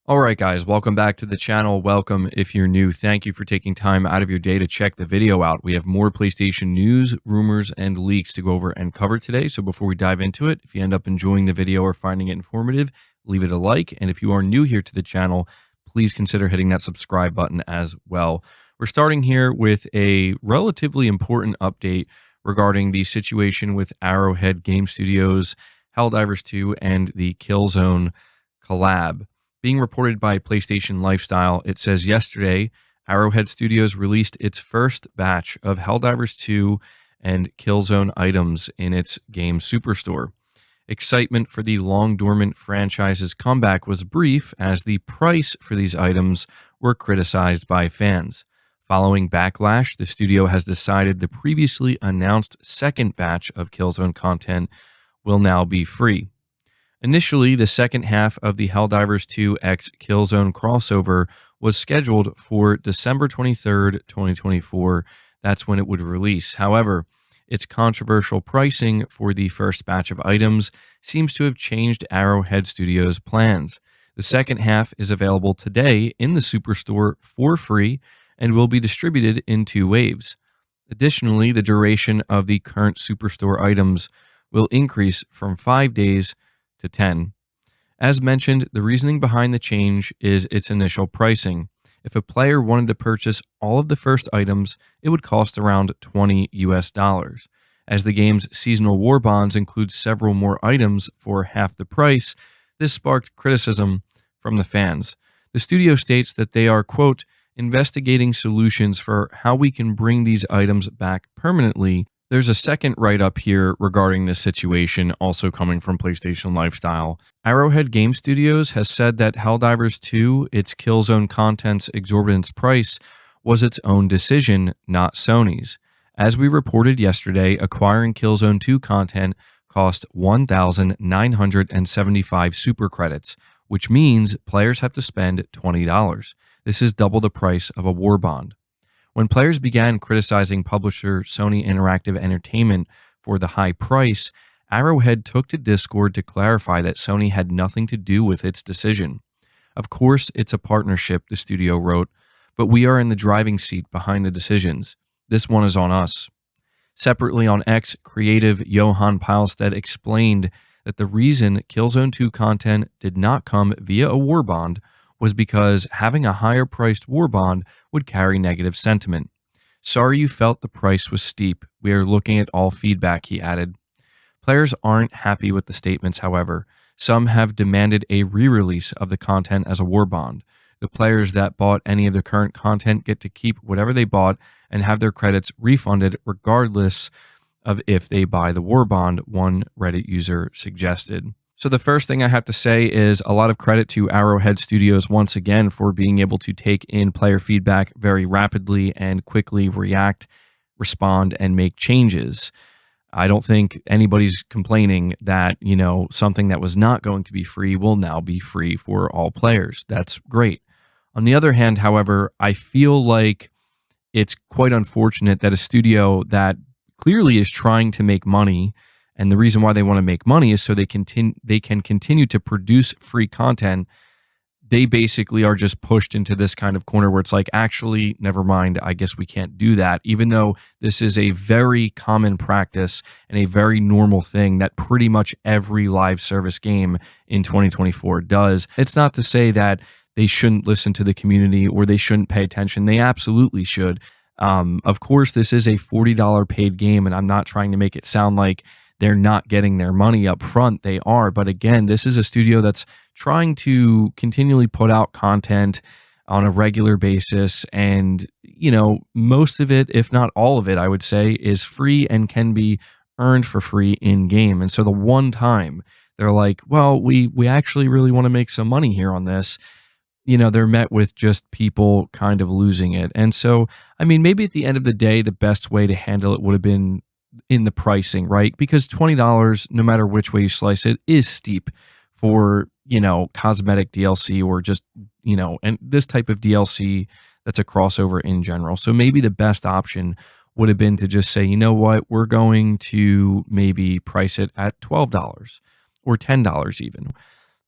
All right, guys, welcome back to the channel. Welcome if you're new. Thank you for taking time out of your day to check the video out. We have more PlayStation news, rumors, and leaks to go over and cover today. So before we dive into it, if you end up enjoying the video or finding it informative, leave it a like. And if you are new here to the channel, please consider hitting that subscribe button as well. We're starting here with a relatively important update regarding the situation with Arrowhead Game Studios, Helldivers 2, and the Killzone collab. Being reported by PlayStation Lifestyle, it says yesterday, Arrowhead Studios released its first batch of Helldivers 2 and Killzone items in its game superstore. Excitement for the long-dormant franchise's comeback was brief as the price for these items were criticized by fans. Following backlash, the studio has decided the previously announced second batch of Killzone content will now be free. Initially, the second half of the Helldivers 2 x Killzone crossover was scheduled for December 23rd, 2024. That's when it would release. However, its controversial pricing for the first batch of items seems to have changed Arrowhead Studios' plans. The second half is available today in the Superstore for free and will be distributed in 2 waves. Additionally, the duration of the current Superstore items will increase from 5 days to 10. As mentioned, the reasoning behind the change is its initial pricing. If a player wanted to purchase all of the first items, it would cost around $20 US. As the game's seasonal war bonds include several more items for half the price, this sparked criticism from the fans. The studio states that they are, quote, investigating solutions for how we can bring these items back permanently. There's a second write-up here regarding this situation, also coming from PlayStation Lifestyle. Arrowhead Game Studios has said that Helldivers 2, its Killzone content's exorbitant price, was its own decision, not Sony's. As we reported yesterday, acquiring Killzone 2 content cost 1,975 super credits, which means players have to spend $20. This is double the price of a war bond. When players began criticizing publisher Sony Interactive Entertainment for the high price, Arrowhead took to Discord to clarify that Sony had nothing to do with its decision. Of course, it's a partnership, the studio wrote, but we are in the driving seat behind the decisions. This one is on us. Separately on X, creative Johan Pilestead explained that the reason Killzone 2 content did not come via a war bond was because having a higher priced war bond would carry negative sentiment. Sorry you felt the price was steep. We are looking at all feedback, he added. Players aren't happy with the statements, however. Some have demanded a re-release of the content as a war bond. The players that bought any of the current content get to keep whatever they bought and have their credits refunded regardless of if they buy the war bond, one Reddit user suggested. So the first thing I have to say is a lot of credit to Arrowhead Studios once again for being able to take in player feedback very rapidly and quickly react, respond, and make changes. I don't think anybody's complaining that, something that was not going to be free will now be free for all players. That's great. On the other hand, however, I feel like it's quite unfortunate that a studio that clearly is trying to make money, and the reason why they want to make money is so they can continue to produce free content, they basically are just pushed into this kind of corner where it's like, actually, never mind, I guess we can't do that, even though this is a very common practice and a very normal thing that pretty much every live service game in 2024 does. It's not to say that they shouldn't listen to the community or they shouldn't pay attention. They absolutely should. Of course, this is a $40 paid game, and I'm not trying to make it sound like they're not getting their money up front. They are. But again, this is a studio that's trying to continually put out content on a regular basis. And, most of it, if not all of it, I would say, is free and can be earned for free in game. And so the one time they're like, well, we actually really want to make some money here on this, they're met with just people kind of losing it. And so, maybe at the end of the day, the best way to handle it would have been in the pricing, right? Because $20, no matter which way you slice it, is steep for, cosmetic DLC or just, and this type of DLC that's a crossover in general. So maybe the best option would have been to just say, you know what, we're going to maybe price it at $12 or $10 even.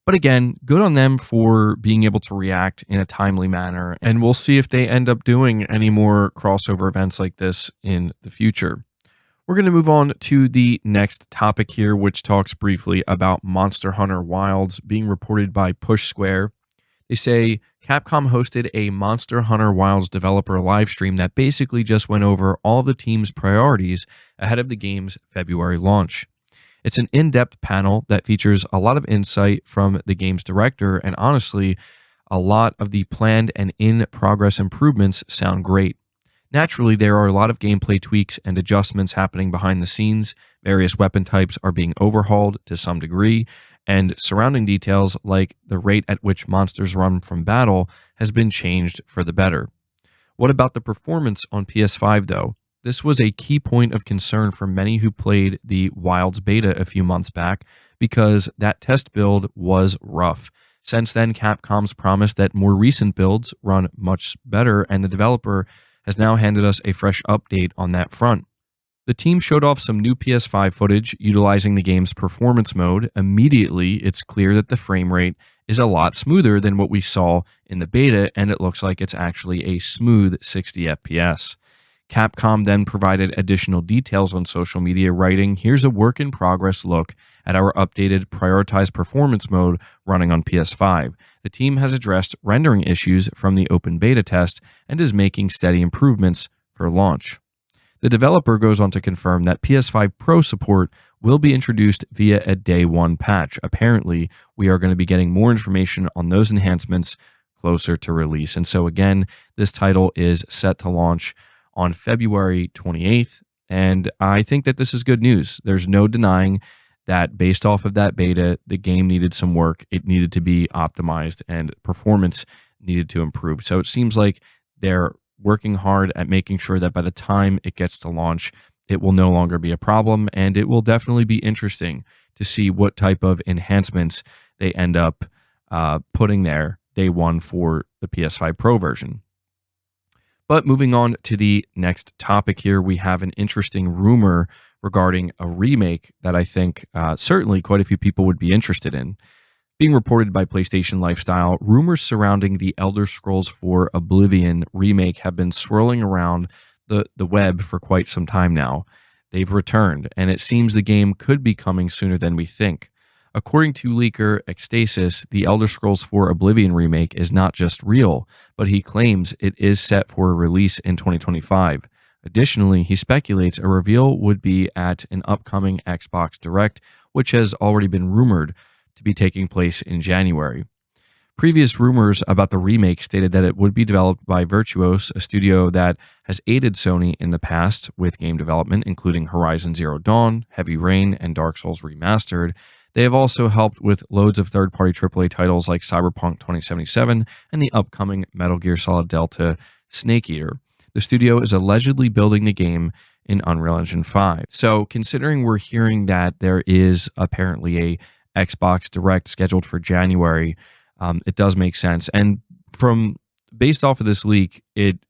But again, good on them for being able to react in a timely manner. And we'll see if they end up doing any more crossover events like this in the future. We're going to move on to the next topic here, which talks briefly about Monster Hunter Wilds being reported by Push Square. They say Capcom hosted a Monster Hunter Wilds developer live stream that basically just went over all of the team's priorities ahead of the game's February launch. It's an in-depth panel that features a lot of insight from the game's director, and honestly, a lot of the planned and in-progress improvements sound great. Naturally, there are a lot of gameplay tweaks and adjustments happening behind the scenes. Various weapon types are being overhauled to some degree, and surrounding details like the rate at which monsters run from battle has been changed for the better. What about the performance on PS5 though? This was a key point of concern for many who played the Wilds beta a few months back because that test build was rough. Since then, Capcom's promised that more recent builds run much better, and the developer has now handed us a fresh update on that front. The team showed off some new PS5 footage utilizing the game's performance mode. Immediately, it's clear that the frame rate is a lot smoother than what we saw in the beta, and it looks like it's actually a smooth 60 FPS. Capcom then provided additional details on social media, writing, "Here's a work in progress look at our updated prioritized performance mode running on PS5. The team has addressed rendering issues from the open beta test and is making steady improvements for launch." The developer goes on to confirm that PS5 Pro support will be introduced via a day one patch. Apparently, we are going to be getting more information on those enhancements closer to release. And so again, this title is set to launch on February 28th. And I think that this is good news. There's no denying that based off of that beta, the game needed some work. It needed to be optimized and performance needed to improve. So it seems like they're working hard at making sure that by the time it gets to launch, it will no longer be a problem. And it will definitely be interesting to see what type of enhancements they end up putting there day one for the PS5 Pro version. But moving on to the next topic here, we have an interesting rumor regarding a remake that I think certainly quite a few people would be interested in. Being reported by PlayStation Lifestyle, rumors surrounding the Elder Scrolls 4 Oblivion remake have been swirling around the web for quite some time now. They've returned, and it seems the game could be coming sooner than we think. According to leaker Ecstasis, the Elder Scrolls 4 Oblivion remake is not just real, but he claims it is set for release in 2025. Additionally, he speculates a reveal would be at an upcoming Xbox Direct, which has already been rumored to be taking place in January. Previous rumors about the remake stated that it would be developed by Virtuos, a studio that has aided Sony in the past with game development, including Horizon Zero Dawn, Heavy Rain, and Dark Souls Remastered. They have also helped with loads of third-party AAA titles like Cyberpunk 2077 and the upcoming Metal Gear Solid Delta Snake Eater. The studio is allegedly building the game in Unreal Engine 5. So considering we're hearing that there is apparently a Xbox Direct scheduled for January, it does make sense. And based off of this leak, it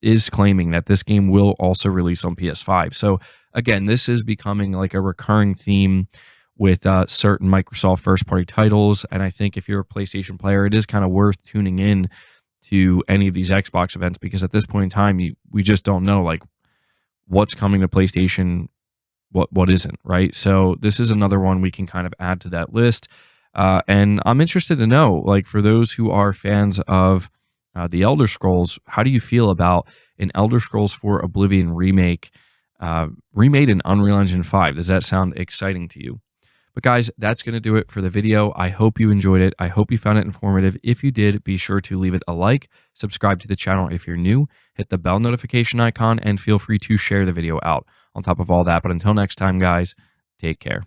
is claiming that this game will also release on PS5. So again, this is becoming like a recurring theme with certain Microsoft first-party titles. And I think if you're a PlayStation player, it is kind of worth tuning in to any of these Xbox events, because at this point in time, we just don't know like what's coming to PlayStation, what isn't, right? So this is another one we can kind of add to that list. And I'm interested to know, like, for those who are fans of the Elder Scrolls, how do you feel about an Elder Scrolls 4 Oblivion remake remade in Unreal Engine 5? Does that sound exciting to you? But guys, that's going to do it for the video. I hope you enjoyed it. I hope you found it informative. If you did, be sure to leave it a like, subscribe to the channel if you're new, hit the bell notification icon, and feel free to share the video out on top of all that. But until next time, guys, take care.